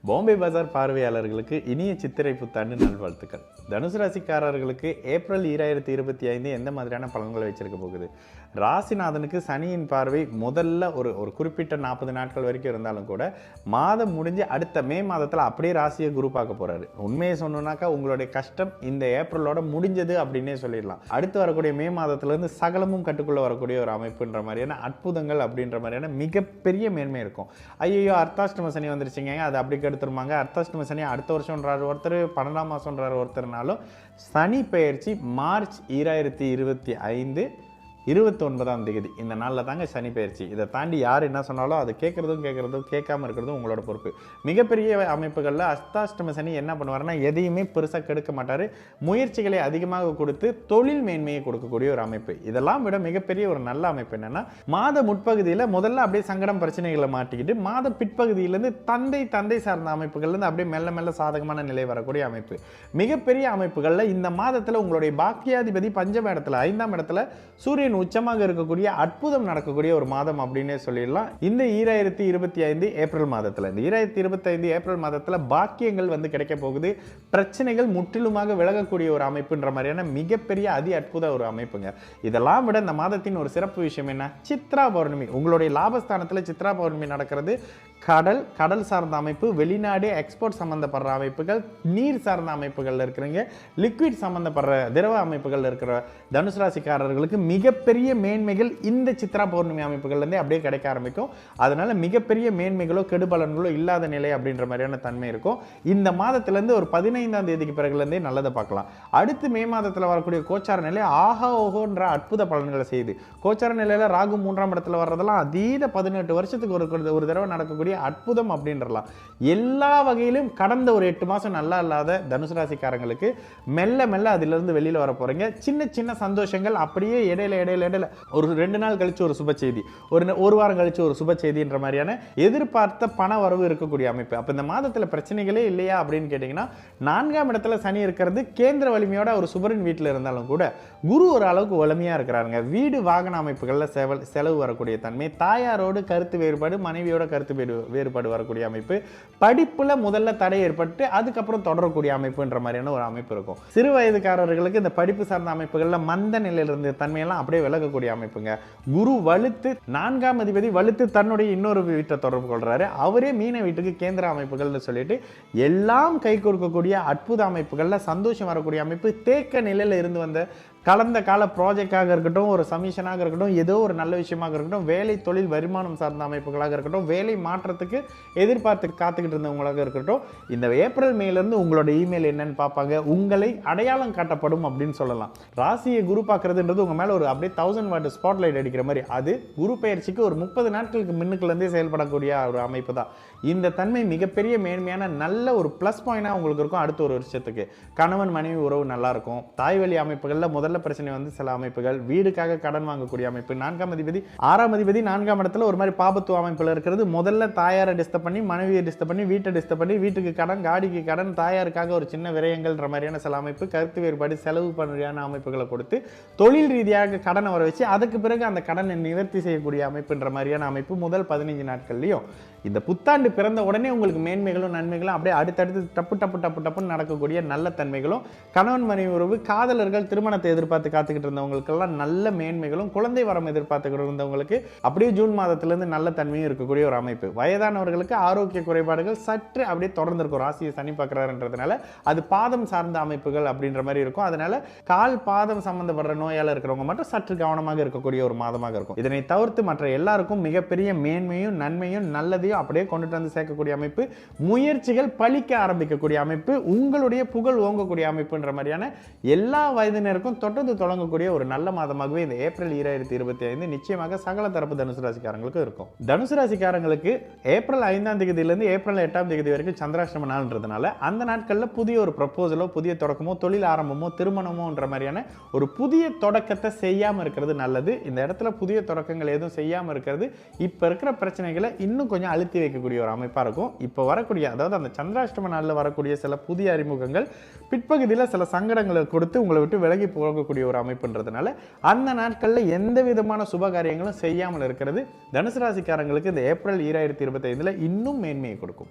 பாம்பே பஜார் பார்வையாளர்களுக்கு இனிய சித்திரை புத்தாண்டு நல்வாழ்த்துக்கள். தனுசு ராசிக்காரர்களுக்கு ஏப்ரல் 2025 எந்த மாதிரியான பலன்களை வச்சிருக்க போகுது? ராசிநாதனுக்கு சனியின் பார்வை முதல்ல ஒரு குறிப்பிட்ட 40 நாட்கள் வரைக்கும் இருந்தாலும் கூட மாதம் முடிஞ்சு அடுத்த மே மாதத்தில் அப்படியே ராசியை குரு பார்க்க போறாரு. உண்மையை சொன்னோம்னாக்கா உங்களுடைய கஷ்டம் இந்த ஏப்ரலோட முடிஞ்சது அப்படின்னே சொல்லிடலாம். அடுத்து வரக்கூடிய மே மாதத்திலிருந்து சகலமும் கட்டுக்குள்ள வரக்கூடிய ஒரு அமைப்புன்ற மாதிரியான அற்புதங்கள் அப்படின்ற மாதிரியான மிகப்பெரிய மேன்மை இருக்கும். ஐயோ அர்த்தாஷ்டம சனி வந்துருச்சுங்க, அது அப்படி கெடுத்துருமாங்க. அர்த்தாஷ்டம சனி அடுத்த வருஷம்ன்றாரு ஒருத்தர், 12ஆம் மாதம்ன்றாரு ஒருத்தர்னாலும் சனி பெயர்ச்சி மார்ச் 2025 29ஆம் தேதி இந்த நாளில் தாங்க சனி பயிற்சி. இதை தாண்டி யார் என்ன சொன்னாலும் அது கேட்குறதும் கேட்காம இருக்கிறதும் உங்களோட பொறுப்பு. மிகப்பெரிய அமைப்புகளில் அஸ்தாஷ்டம சனி என்ன பண்ணுவாருன்னா எதையுமே பெருசாக கெடுக்க மாட்டார். முயற்சிகளை அதிகமாக கொடுத்து தொழில் மேன்மையை கொடுக்கக்கூடிய ஒரு அமைப்பு. இதெல்லாம் விட மிகப்பெரிய ஒரு நல்ல அமைப்பு என்னன்னா, மாத முற்பகுதியில் முதல்ல அப்படியே சங்கடம் பிரச்சனைகளை மாட்டிக்கிட்டு மாத பிற்பகுதியிலேருந்து தந்தை சார்ந்த அமைப்புகள்லேருந்து அப்படியே மெல்ல மெல்ல சாதகமான நிலை வரக்கூடிய அமைப்பு. மிகப்பெரிய அமைப்புகளில் இந்த மாதத்தில் உங்களுடைய பாக்கியாதிபதி பஞ்சம இடத்துல 5ஆம் இடத்துல சூரியன் உச்சமாக இருக்கக்கூடிய அற்புதம் நடக்கக்கூடிய ஒரு மாதம் அப்படின்னே சொல்லிடலாம். இந்த 2025 ஏப்ரல் மாதத்தில், இந்த 2025 ஏப்ரல் மாதத்தில் பாக்கியங்கள் வந்து கிடைக்க போகுது. பிரச்சனைகள் முற்றிலுமாக விலகக்கூடிய ஒரு அமைப்புன்ற மாதிரியான மிகப்பெரிய அதி அற்புத ஒரு அமைப்புங்க. இதெல்லாம் விட இந்த மாதத்தின் ஒரு சிறப்பு விஷயம் என்ன? சித்ரா பௌர்ணமி. உங்களுடைய லாபஸ்தானத்தில் சித்ரா பௌர்ணமி நடக்கிறது. கடல் சார்ந்த அமைப்பு, வெளிநாடு எக்ஸ்போர்ட் சம்பந்தப்படுற அமைப்புகள், நீர் சார்ந்த அமைப்புகள் இருக்கிறீங்க, லிக்விட் சம்பந்தப்படுற திரவ அமைப்புகள் இருக்கிற தனுசு ராசிக்காரர்களுக்கு மிகப்பெரிய மேன்மைகள் இந்த சித்ரா பௌர்ணமி அமைப்புகள்லேருந்தே அப்படியே கிடைக்க ஆரம்பிக்கும். அதனால மிகப்பெரிய மேன்மைகளோ கெடுபலன்களோ இல்லாத நிலை அப்படின்ற மாதிரியான தன்மை இருக்கும். இந்த மாதத்திலேருந்து ஒரு 15ஆம் தேதிக்கு பிறகுலேருந்தே நல்லதை பார்க்கலாம். அடுத்து மே மாதத்தில் வரக்கூடிய கோச்சார நிலை ஆஹா ஓஹோன்ற அற்புத பலன்களை செய்யுது. கோச்சார நிலையில் ராகு 3ஆம் இடத்துல வர்றதெல்லாம் அதீத 18 வருஷத்துக்கு ஒரு தடவை நடக்கக்கூடிய அற்புதம் அப்படின்றலாம். எல்லா வகையிலும் கடந்த ஒரு 8 மாசம் நல்லா இல்லாத தனுசு ராசிக்காரங்களுக்கு மெல்ல மெல்ல அதிலிருந்து வெளியில வர போறீங்க. சின்ன சந்தோஷங்கள் அப்படியே இடையில ஒரு 2 நாள் கழிச்சு ஒரு சுப செய்தி, ஒரு வாரம் கழிச்சு ஒரு சுப செய்தின்ற மாதிரியான எதிர்பார்த்த பண வரவு இருக்கக்கூடிய அமைப்பு. அப்ப இந்த மாதத்துல பிரச்சனைகளே இல்லையா அப்படின்னு கேட்டீங்கன்னா, 4ஆம் இடத்துல சனி இருக்கிறது கேந்திர வலிமையோட ஒரு சுபரின் வீட்டில் இருந்தாலும் கூட குரு ஒரு அளவுக்கு வலிமையா இருக்கிறாருங்க. வீடு வாகன அமைப்புகள்ல செலவு வரக்கூடிய தன்மை, தாயாரோடு கருத்து வேறுபாடு, மனைவியோட கருத்து வேறுபாடு வரக்கூடிய அமைப்பு, படிப்புல முதல்ல தடை ஏற்பட்டு அதுக்கப்புறம் தொடரக்கூடிய அமைப்புன்ற மாதிரியான ஒரு அமைப்பு இருக்கும். சிறு வயதுக்காரர்களுக்கு இந்த படிப்பு சார்ந்த அமைப்புகள்ல மந்த நிலையில இருந்த தன்மையெல்லாம் அப்படியே விலகக்கூடிய அமைப்புங்க. குரு வலுத்து 4ஆம் அதிபதி வலுத்து தன்னுடைய இன்னொரு வீட்டை தொடர்பு கொள்றாரு. அவரே மீன வீட்டுக்கு கேந்திர அமைப்புகள்னு சொல்லிட்டு எல்லாம் கை கொடுக்கக்கூடிய அற்புத அமைப்புகள்ல சந்தோஷம் வரக்கூடிய அமைப்பு. தேக்க நிலையில இருந்து வந்த கலந்த கால ப்ராஜெக்டாக இருக்கட்டும், ஒரு சமிஷனாக இருக்கட்டும், ஏதோ ஒரு நல்ல விஷயமாக இருக்கட்டும், வேலை தொழில் வருமானம் சார்ந்த அமைப்புகளாக இருக்கட்டும், வேலை மாற்றத்துக்கு எதிர்பார்த்து காத்துக்கிட்டு இருந்தவங்களாக இருக்கட்டும், இந்த ஏப்ரல் மேலேருந்து உங்களோட இமெயில் என்னன்னு பார்ப்பாங்க. உங்களை அடையாளம் காட்டப்படும் அப்படின்னு சொல்லலாம். ராசியை குரு பார்க்கறதுன்றது உங்க மேல ஒரு அப்படியே 1000 வாட் ஸ்பாட்லைட் அடிக்கிற மாதிரி. அது குரு பயிற்சிக்கு ஒரு 30 நாட்களுக்கு முன்னுக்குலேருந்தே செயல்படக்கூடிய ஒரு அமைப்பு தான். இந்த தன்மை மிகப்பெரிய மேன்மையான நல்ல ஒரு பிளஸ் பாயிண்டா உங்களுக்கு இருக்கும். அடுத்த ஒரு வருஷத்துக்கு கணவன் மனைவி உறவு நல்லா இருக்கும். தாய் வழி அமைப்புகள்ல முதல்ல பிரச்சனை வந்து சில அமைப்புகள், வீடுக்காக கடன் வாங்கக்கூடிய அமைப்பு, 4ஆம் அதிபதி 6ஆம் அதிபதி 4ஆம் இடத்துல ஒரு மாதிரி பாபத்துவ அமைப்புல இருக்கிறது. முதல்ல தாயாரை டிஸ்டர்ப் பண்ணி, மனைவியை டிஸ்டர்ப் பண்ணி, வீட்டை டிஸ்டர்ப் பண்ணி, வீட்டுக்கு கடன், காடிக்கு கடன், தாயாருக்காக ஒரு சின்ன விரயங்கள்ன்ற மாதிரியான சில அமைப்பு, கருத்து வேறுபாடு, செலவு பண்ணுற அமைப்புகளை கொடுத்து தொழில் ரீதியாக கடனை வர வச்சு அதுக்கு பிறகு அந்த கடனை நிவர்த்தி செய்யக்கூடிய அமைப்புன்ற மாதிரியான அமைப்பு முதல் 15 நாட்கள்லையும். இந்த புத்தாண்டு பிறந்த உடனே உங்களுக்கு மேன்மைகளும் நன்மைகளும் அப்படியே அடுத்தடுத்து டப்புன்னு நடக்கக்கூடிய நல்ல தன்மைகளும், கணவன் மனைவி உறவு, காதலர்கள் திருமணத்தை எதிர்பார்த்து காத்துக்கிட்டு இருந்தவங்களுக்கெல்லாம் நல்ல மேன்மைகளும், குழந்தை வரம் எதிர்பார்த்துக்கிட்டு இருந்தவங்களுக்கு அப்படியே ஜூன் மாதத்திலிருந்து நல்ல தன்மையும் இருக்கக்கூடிய ஒரு அமைப்பு. வயதானவர்களுக்கு ஆரோக்கிய குறைபாடுகள் சற்று அப்படியே தொடர்ந்து இருக்கும். ராசியை சனி பார்க்கிறாருன்றதுனால அது பாதம் சார்ந்த அமைப்புகள் அப்படின்ற மாதிரி இருக்கும். அதனால கால் பாதம் சம்பந்தப்படுற நோயால இருக்கிறவங்க மட்டும் சற்று கவனமாக இருக்கக்கூடிய ஒரு மாதமாக இருக்கும். இதனை தவிர்த்து மற்ற எல்லாருக்கும் மிகப்பெரிய மேன்மையும் நன்மையும் நல்லதையும் அப்படியே கொண்டுட்டு வந்து சேர்க்கக்கூடிய அமைப்பு. முயற்சிகள் பலிக்க ஆரம்பிக்கக்கூடிய அமைப்பு, உங்களுடைய புகழ் ஓங்கக்கூடிய அமைப்புன்ற மாதிரியான எல்லா வயதினருக்கும் தொட்டது தொடங்கக்கூடிய ஒரு நல்ல மாதமாகவே இந்த ஏப்ரல் 2025 நிச்சயமாக சகல தரப்பு தனுசு ராசிக்காரங்களுக்கு இருக்கும். தனுசு ராசிக்காரங்களுக்கு ஏப்ரல் 5ஆம் தேதியிலிருந்து ஏப்ரல் 8ஆம் தேதி வரைக்கும் சந்திராஷ்டம நாள்ன்றதுனால அந்த நாட்களில் புதிய ஒரு ப்ரப்போசலோ, புதிய தொடக்கமோ, தொழில் ஆரம்பமோ, திருமணமோன்ற மாதிரியான ஒரு புதிய தொடக்கத்தை செய்யாமல் இருக்கிறது நல்லது. இந்த இடத்துல புதிய தொடக்கங்கள் எதுவும் செய்யாமல் இருக்கிறது இப்போ இருக்கிற பிரச்சனைகளை இன்னும் கொஞ்சம் அழுத்தி வைக்கக்கூடிய ஒரு அமைப்பாக இருக்கும். இப்போ வரக்கூடிய, அதாவது அந்த சந்திராஷ்டம நாளில் வரக்கூடிய சில புதிய அறிமுகங்கள் பிற்பகுதியில் சில சங்கடங்களை கொடுத்து உங்களை விட்டு விலகி போகக்கூடிய ஒரு அமைப்புன்றதுனால அந்த நாட்களில் எந்த விதமான சுப காரியங்களும் செய்யாமல் இருக்கிறது தனுசு ராசிக்காரங்களுக்கு இந்த ஏப்ரல் 2025 இன்னும் மேன்மையை கொடுக்கும்.